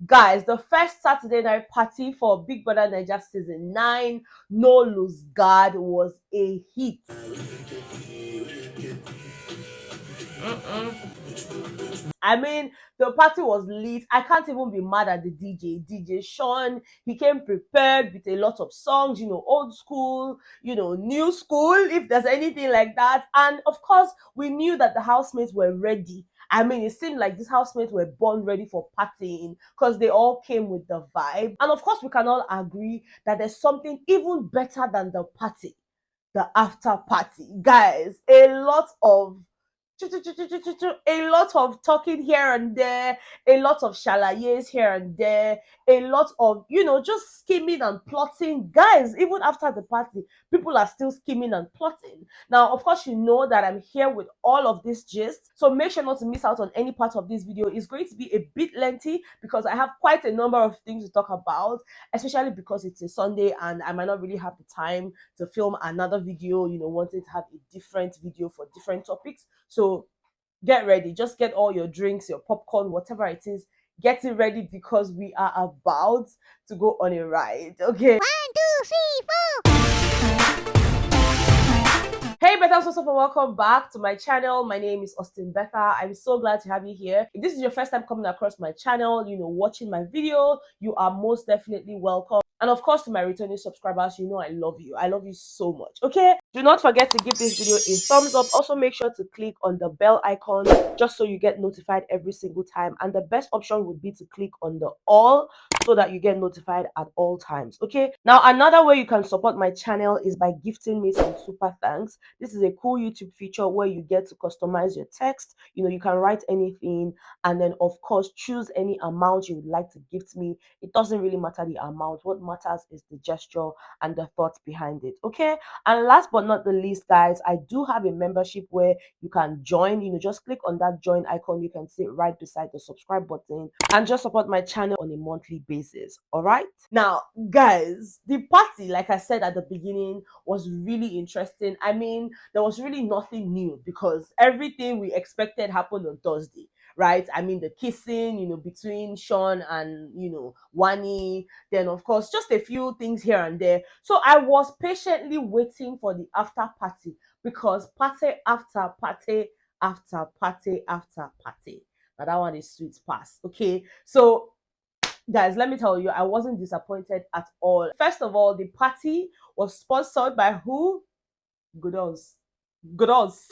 Guys, the first Saturday night party for Big Brother Naija season 9, No Lose Guard, was a hit. I mean, the party was lit. I can't even be mad at the DJ. DJ Sean, he came prepared with a lot of songs, old school, new school, if there's anything like that. And of course, we knew that the housemates were ready. I mean, it seemed like these housemates were born ready for partying because they all came with the vibe. And of course, we can all agree that there's something even better than the party, the after party. Guys, a lot of talking here and there, a lot of shalayes here and there, a lot of, just scheming and plotting. Guys, even after the party, people are still scheming and plotting. Now, of course, you know that I'm here with all of this gist, so make sure not to miss out on any part of this video. It's going to be a bit lengthy because I have quite a number of things to talk about, especially because it's a Sunday and I might not really have the time to film another video, wanting to have a different video for different topics. So get ready, just get all your drinks, your popcorn, whatever it is, get it ready because we are about to go on a ride. Okay. 1, 2, 3, 4. Hey Betha, what's up and welcome back to my channel. My name is Betha. I'm so glad to have you here. If this is your first time coming across my channel, watching my video, you are most definitely welcome. And of course, to my returning subscribers, I love you. I love you so much. Okay? Do not forget to give this video a thumbs up. Also, make sure to click on the bell icon just so you get notified every single time. And the best option would be to click on the all so that you get notified at all times. Okay? Now, another way you can support my channel is by gifting me some super thanks. This is a cool YouTube feature where you get to customize your text. You can write anything and then, of course, choose any amount you would like to gift me. It doesn't really matter the amount. What matters is the gesture and the thoughts behind it. Okay? And last but not the least, guys, I do have a membership where you can join. Just click on that join icon. You can see it right beside the subscribe button and just support my channel on a monthly basis. All right? Now, guys, the party, like I said at the beginning, was really interesting. I mean, there was really nothing new because everything we expected happened on Thursday, right? I mean, the kissing, between Sean and, Wani. Then, of course, just a few things here and there. So I was patiently waiting for the after party because party after party after party after party. Now, that one is sweet pass. Okay. So, guys, let me tell you, I wasn't disappointed at all. First of all, the party was sponsored by who? Good us. Good us.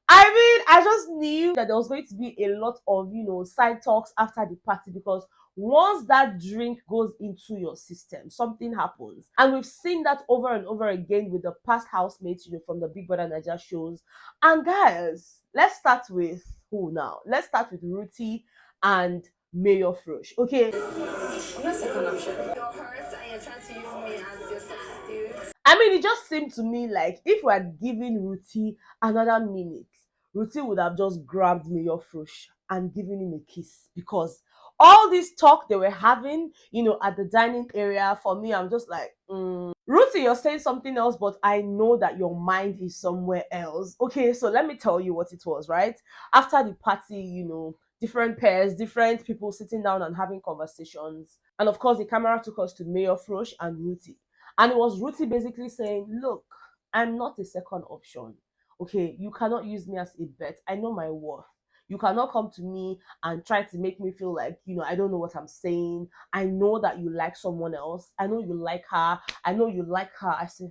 I mean, I just knew that there was going to be a lot of, side talks after the party because once that drink goes into your system, something happens. And we've seen that over and over again with the past housemates, from the Big Brother Naija shows. And guys, let's start with who now? Let's start with Rhuthee and Mayor Frosh. Okay. I'm not second option. You're hurt and you're trying to use me as your substitute. I mean, it just seemed to me like if we had given Rhuthee another minute, Rhuthee would have just grabbed Mayor Frosh and given him a kiss because all this talk they were having, at the dining area, for me, I'm just like, Rhuthee, you're saying something else, but I know that your mind is somewhere else. Okay, so let me tell you what it was, right? After the party, different pairs, different people sitting down and having conversations. And of course, the camera took us to Mayor Frosh and Rhuthee. And it was Rhuthee basically saying, look, I'm not a second option. Okay, you cannot use me as a bet. I know my worth. You cannot come to me and try to make me feel like, I don't know what I'm saying. I know that you like someone else. I know you like her. I know you like her. I say,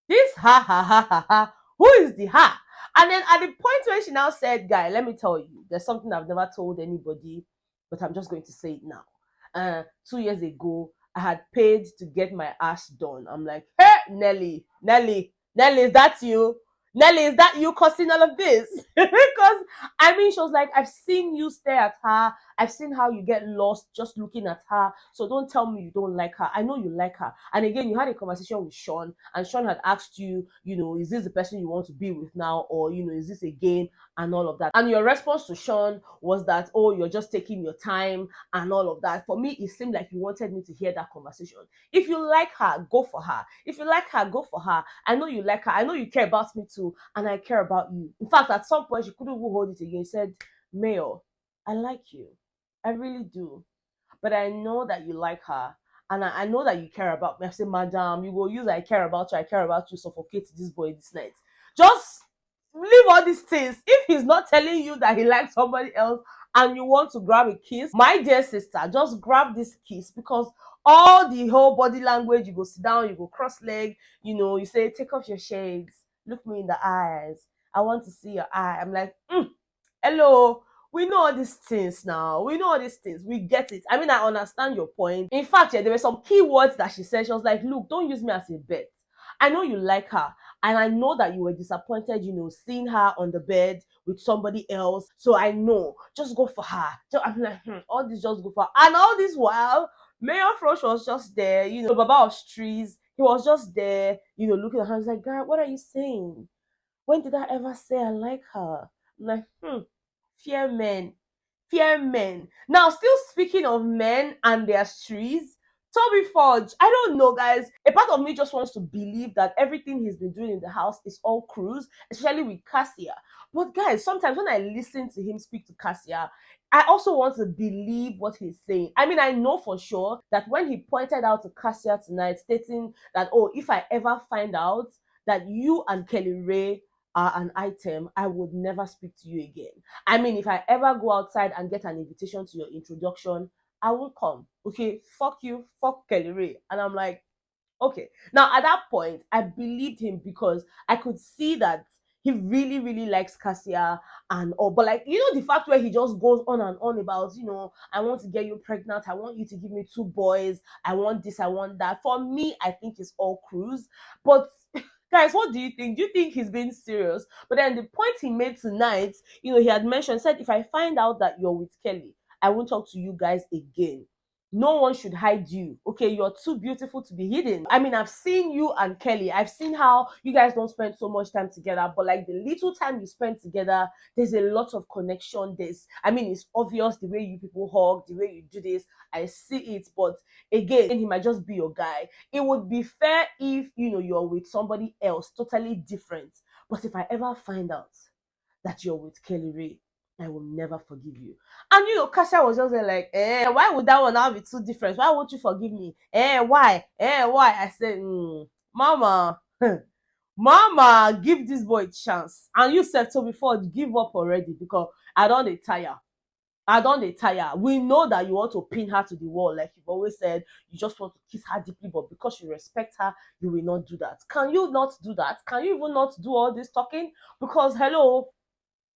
this ha ha ha ha ha. Who is the ha? And then at the point when she now said, guy, let me tell you, there's something I've never told anybody, but I'm just going to say it now. 2 years ago, I had paid to get my ass done. I'm like, hey, Nelly, is that you? Nelly, is that you causing all of this? Because, I mean, she was like, I've seen you stare at her. I've seen how you get lost just looking at her. So don't tell me you don't like her. I know you like her. And again, you had a conversation with Sean, and Sean had asked you, is this the person you want to be with now? Or, is this a game? And all of that. And your response to Sean was that, oh, you're just taking your time and all of that. For me, it seemed like you wanted me to hear that conversation. If you like her, go for her. If you like her, go for her. I know you like her. I know you care about me too. And I care about you. In fact, at some point, she couldn't even hold it again. She said, Mayor, I like you. I really do. But I know that you like her. And I know that you care about me. I say, Madam, you go use I care about you, I care about you, suffocate this boy this night. Just leave all these things. If he's not telling you that he likes somebody else and you want to grab a kiss, my dear sister, just grab this kiss, because all the whole body language, you go sit down, you go cross leg, you say, take off your shades, look me in the eyes. I want to see your eye. I'm like, hello, we know all these things now. We know all these things. We get it. I mean, I understand your point. In fact, yeah, there were some key words that she said. She was like, look, don't use me as a bet. I know you like her. And I know that you were disappointed, seeing her on the bed with somebody else. So I know. Just go for her. So I'm like, all this, just go for her. And all this while, Mayor Frosh was just there, Baba of Trees. He was just there, looking at her. He's like, God, what are you saying? When did I ever say I like her? I'm like, fear men. Fear men. Now, still speaking of men and their streets, Toby Forge, I don't know, guys. A part of me just wants to believe that everything he's been doing in the house is all cruise, especially with Cassia. But guys, sometimes when I listen to him speak to Cassia, I also want to believe what he's saying. I mean, I know for sure that when he pointed out to Cassia tonight, stating that, oh, if I ever find out that you and Kelly Ray are an item, I would never speak to you again. I mean, if I ever go outside and get an invitation to your introduction, I won't come. Okay, fuck you, fuck Kelly Ray. And I'm like, okay. Now, at that point, I believed him because I could see that he really, really likes Cassia and all. But like, the fact where he just goes on and on about, I want to get you pregnant. I want you to give me 2 boys. I want this, I want that. For me, I think it's all cruise. But guys, what do you think? Do you think he's being serious? But then the point he made tonight, he had mentioned, said, if I find out that you're with Kelly, I won't talk to you guys again. No one should hide you. Okay, you're too beautiful to be hidden. I mean, I've seen you and Kelly. I've seen how you guys don't spend so much time together, but like the little time you spend together, there's a lot of connection. It's obvious the way you people hug, the way you do this. I see it, but again, he might just be your guy. It would be fair if you're with somebody else, totally different. But if I ever find out that you're with Kelly Ray, I will never forgive you. And Kasha was just there like, why would that one now be too different? Why won't you forgive me? Why? Why? I said, Mama, Mama, give this boy a chance. And you said so before, give up already because I don't tire. I don't tire. We know that you want to pin her to the wall, like you've always said. You just want to kiss her deeply, but because you respect her, you will not do that. Can you not do that? Can you even not do all this talking? Because hello,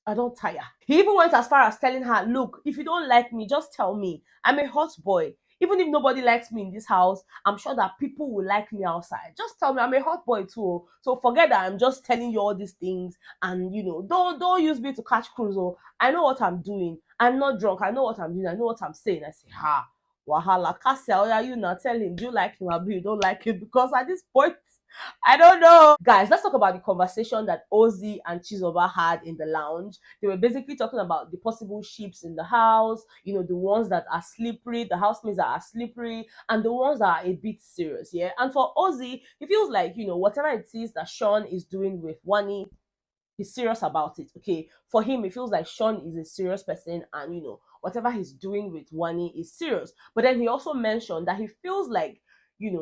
I don't tire. He even went as far as telling her, look, if you don't like me, just tell me. I'm a hot boy. Even if nobody likes me in this house, I'm sure that people will like me outside. Just tell me I'm a hot boy too. So forget that I'm just telling you all these things. And don't use me to catch cruise. I know what I'm doing. I'm not drunk. I know what I'm doing. I know what I'm saying. I say, Wahala, Cassia, oh yeah, tell him, do you like him or you don't like him? Because at this point, I don't know. Guys, let's talk about the conversation that Ozzy and Chizoba had in the lounge. They were basically talking about the possible ships in the house, the ones that are slippery, the housemates that are slippery, and the ones that are a bit serious, yeah? And for Ozzy, he feels like, whatever it is that Sean is doing with Wani, he's serious about it. Okay, for him, it feels like Sean is a serious person, and whatever he's doing with Wani is serious. But then he also mentioned that he feels like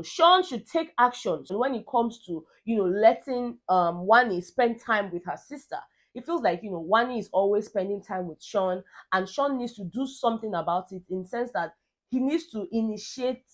Sean should take action when it comes to letting Wani spend time with her sister. It feels like Wani is always spending time with Sean, and Sean needs to do something about it in the sense that he needs to initiate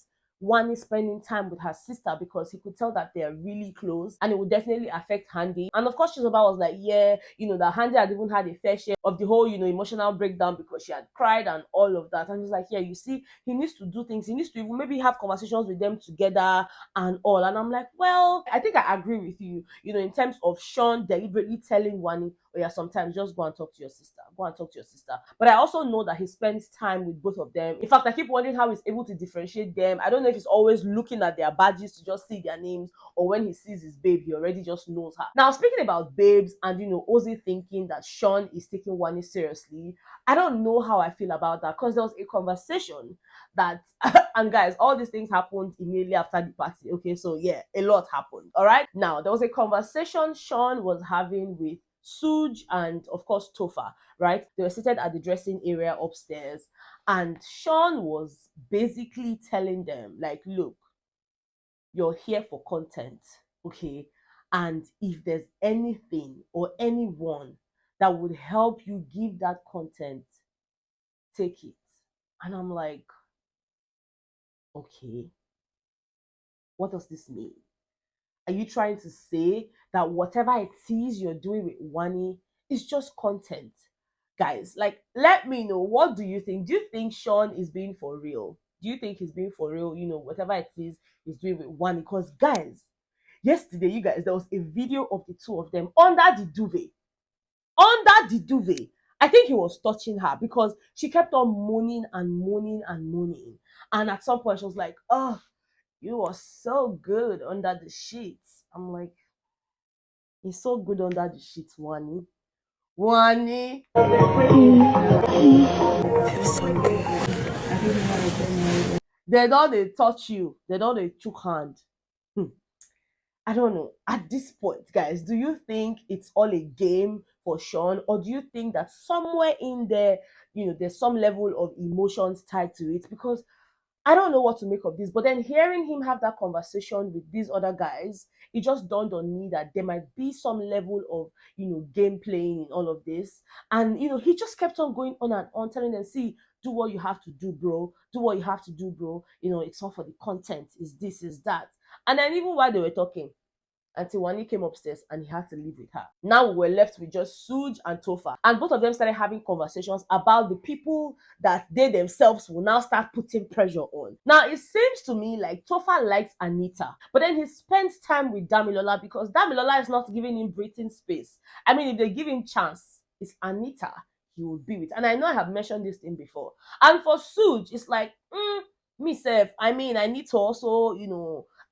Wani spending time with her sister because he could tell that they're really close and it would definitely affect Handy. And of course, Chizoba was like, yeah, that Handy had even had a fair share of the whole, emotional breakdown because she had cried and all of that. And he's like, yeah, you see, he needs to do things. He needs to even maybe have conversations with them together and all. And I'm like, well, I think I agree with you, in terms of Sean deliberately telling Wani, oh yeah, sometimes just go and talk to your sister. Go and talk to your sister. But I also know that he spends time with both of them. In fact, I keep wondering how he's able to differentiate them. I don't know if he's always looking at their badges to just see their names, or when he sees his babe, he already just knows her. Now, speaking about babes and, Ozzy thinking that Sean is taking Wani seriously, I don't know how I feel about that because there was a conversation that, and guys, all these things happened immediately after the party. Okay, so yeah, a lot happened. All right. Now, there was a conversation Sean was having with Suj and of course Tofa, right? They were seated at the dressing area upstairs, and Sean was basically telling them, like, look, you're here for content, okay? And if there's anything or anyone that would help you give that content, take it. And I'm like, okay, what does this mean? Are you trying to say that whatever it is you're doing with Wani is just content? Guys, like, let me know. What do you think? Do you think Sean is being for real? Do you think he's being for real? Whatever it is he's doing with Wani? Because, guys, yesterday, you guys, there was a video of the two of them under the duvet. Under the duvet. I think he was touching her because she kept on moaning and moaning and moaning. And at some point, she was like, oh, you are so good under the sheets. I'm like, he's so good under the sheets, Wani. Wani. They don't they touch you. They don't they chook hand. I don't know. At this point, guys, do you think it's all a game for Sean, or do you think that somewhere in there, there's some level of emotions tied to it? Because I don't know what to make of this. But then hearing him have that conversation with these other guys, it just dawned on me that there might be some level of, game playing in all of this. And, he just kept on going on and on, telling them, see, do what you have to do, bro. Do what you have to do, bro. It's all for the content. Is this, is that. And then even while they were talking, until Wani came upstairs and he had to leave with her. Now we were left with just Suj and Tofa. And both of them started having conversations about the people that they themselves will now start putting pressure on. Now, it seems to me like Tofa likes Anita, but then he spends time with Damilola because Damilola is not giving him breathing space. I mean, if they give him chance, it's Anita he will be with. And I know I have mentioned this thing before. And for Suj, it's like, me self, I mean, I need to also,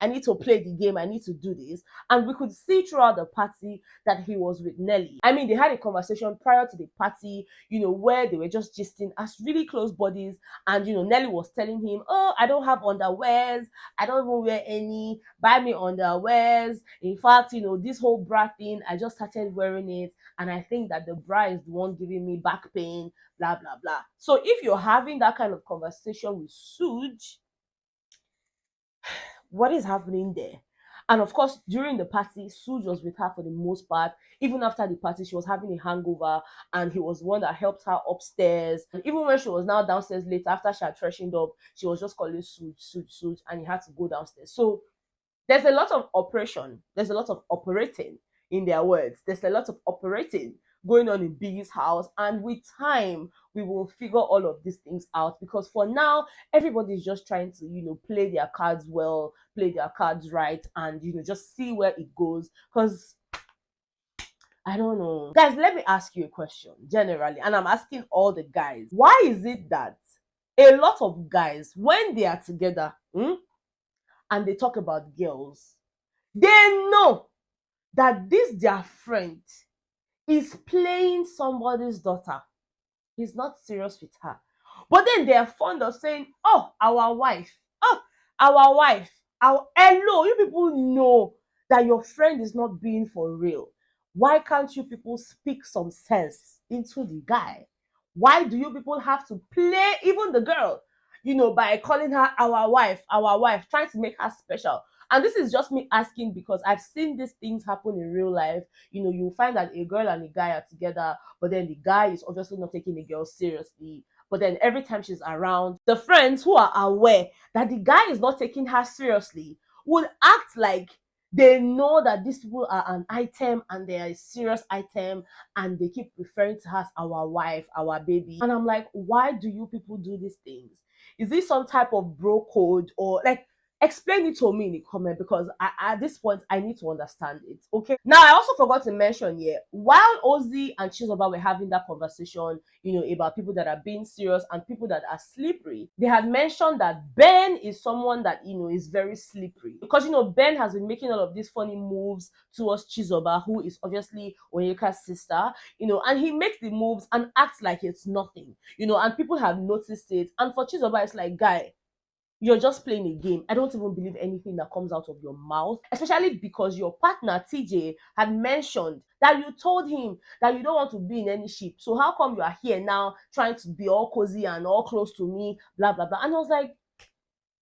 I need to play the game. I need to do this. And we could see throughout the party that he was with Nelly. I mean, they had a conversation prior to the party, where they were just gisting as really close buddies. And, Nelly was telling him, oh, I don't have underwears. I don't even wear any. Buy me underwears. In fact, this whole bra thing, I just started wearing it. And I think that the bra is the one giving me back pain, blah, blah, blah. So if you're having that kind of conversation with Suj, what is happening there? And of course, during the party, Suj was with her for the most part. Even after the party, she was having a hangover, and he was one that helped her upstairs. And even when she was now downstairs later, after she had freshened up, she was just calling Suj, Suj, Suj, and he had to go downstairs. So there's a lot of operation. There's a lot of operating in their words. There's a lot of operating going on in Biggie's house. And with time, we will figure all of these things out. Because for now, everybody's just trying to, play their cards well, play their cards right, and, just see where it goes. Because I don't know. Guys, let me ask you a question generally. And I'm asking all the guys. Why is it that a lot of guys, when they are together, and they talk about girls, they know that this their friend is playing somebody's daughter. He's not serious with her. But then they are fond of saying, oh, our wife. Oh, our wife. Hello, you people know that your friend is not being for real. Why can't you people speak some sense into the guy? Why do you people have to play even the girl, by calling her our wife, trying to make her special? And this is just me asking because I've seen these things happen in real life. You'll find that a girl and a guy are together, but then the guy is obviously not taking the girl seriously. But then every time she's around, the friends who are aware that the guy is not taking her seriously would act like they know that these people are an item and they are a serious item, and they keep referring to her as our wife, our baby. And I'm like, why do you people do these things? Is this some type of bro code, or like, explain it to me in the comment, because at this point I need to understand it. Okay. Now, I also forgot to mention here, while Ozzy and Chizoba were having that conversation, about people that are being serious and people that are slippery, they had mentioned that Ben is someone that is very slippery, because Ben has been making all of these funny moves towards Chizoba, who is obviously Onyeka's sister, and he makes the moves and acts like it's nothing, and people have noticed it. And for Chizoba, it's like, guy, you're just playing a game. I don't even believe anything that comes out of your mouth, especially because your partner TJ had mentioned that you told him that you don't want to be in any ship. So how come you are here now trying to be all cozy and all close to me, blah blah blah? And I was like,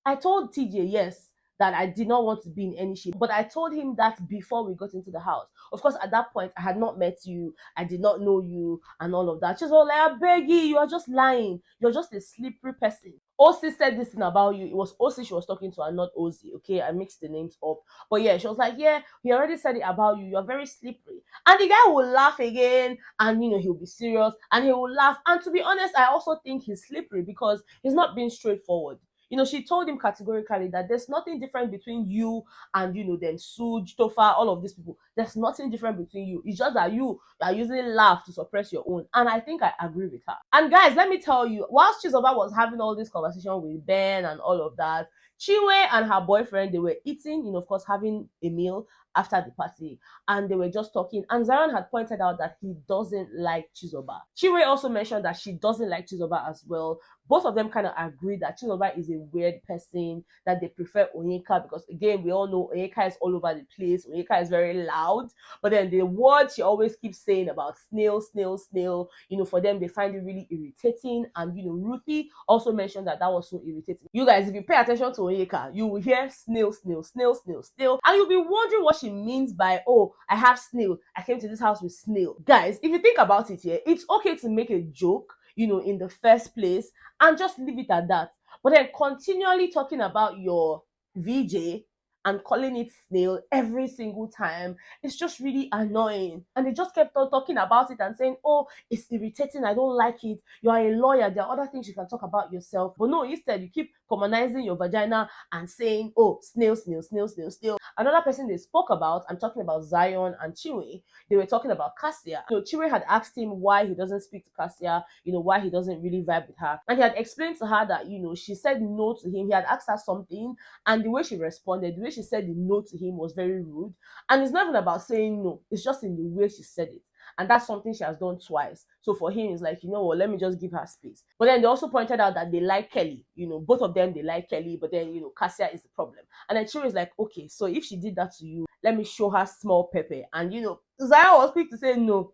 I told TJ, yes, that I did not want to be in any shape, but I told him that before we got into the house. Of course, at that point, I had not met you, I did not know you, and all of that. She's all like, I beg you are just lying. You're just a slippery person. OC said this thing about you. It was OC she was talking to, and not Ozzy. Okay, I mixed the names up. But yeah, she was like, yeah, he already said it about you. You're very slippery. And the guy will laugh again, and he'll be serious, and he will laugh. And to be honest, I also think he's slippery because he's not being straightforward. She told him categorically that there's nothing different between you and them Suj, Tofa, all of these people. There's nothing different between you. It's just that you are using laugh to suppress your own. And I think I agree with her. And guys, let me tell you, whilst Chizoba was having all this conversation with Ben and all of that, Chinwe and her boyfriend, they were eating, of course, having a meal after the party, and they were just talking. And Zion had pointed out that he doesn't like Chizoba. Chinwe also mentioned that she doesn't like Chizoba as well. Both of them kind of agree that Chizoba is a weird person, that they prefer Onyeka because, again, we all know Onyeka is all over the place. Onyeka is very loud. But then the word she always keeps saying about snail, snail, snail, for them, they find it really irritating. And, Rhuthee also mentioned that that was so irritating. You guys, if you pay attention to Onyeka, you will hear snail, snail, snail, snail, snail. And you'll be wondering what she means by, oh, I have snail. I came to this house with snail. Guys, if you think about it here, it's okay to make a joke, in the first place, and just leave it at that. But then continually talking about your VJ and calling it snail every single time, it's just really annoying. And they just kept on talking about it and saying, oh, it's irritating, I don't like it, you are a lawyer, there are other things you can talk about yourself. But no, instead you keep commonizing your vagina and saying, oh, snail, snail, snail, snail, snail. Another person they spoke about, I'm talking about Zion and Chinwe, they were talking about Cassia. Chinwe had asked him why he doesn't speak to Cassia, why he doesn't really vibe with her. And he had explained to her that, she said no to him. He had asked her something, and the way she responded, the way she said the no to him was very rude. And it's not even about saying no, it's just in the way she said it. And that's something she has done twice. So for him, it's like, let me just give her space. But then they also pointed out that they like Kelly. Both of them, they like Kelly. But then, Cassia is the problem. And then Chinwe is like, okay, so if she did that to you, let me show her small pepper. And, Zion was quick to say, no,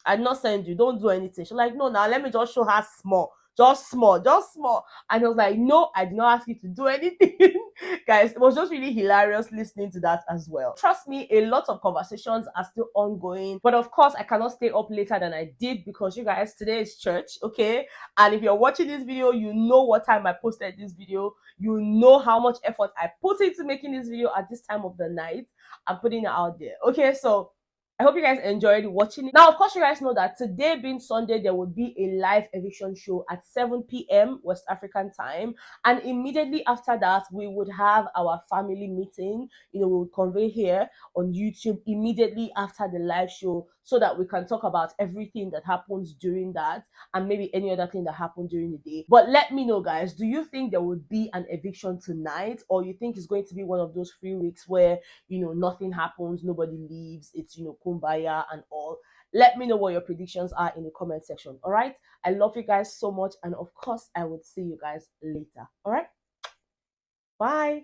I did not send you. Don't do anything. She's like, no, now let me just show her small. Just small. And I was like, no, I did not ask you to do anything. Guys, it was just really hilarious listening to that as well. Trust me, a lot of conversations are still ongoing. But of course, I cannot stay up later than I did because you guys, today is church, okay? And if you're watching this video, you know what time I posted this video. You know how much effort I put into making this video at this time of the night. I'm putting it out there. Okay, so I hope you guys enjoyed watching it. Now, of course, you guys know that today being Sunday, there would be a live eviction show at 7 p.m. West African time. And immediately after that, we would have our family meeting. We would convey here on YouTube immediately after the live show so that we can talk about everything that happens during that and maybe any other thing that happened during the day. But let me know, guys, do you think there would be an eviction tonight, or you think it's going to be one of those 3 weeks where, nothing happens, nobody leaves, it's, kumbaya and all? Let me know what your predictions are in the comment section. All right, I love you guys so much, and of course I would see you guys later. All right, bye.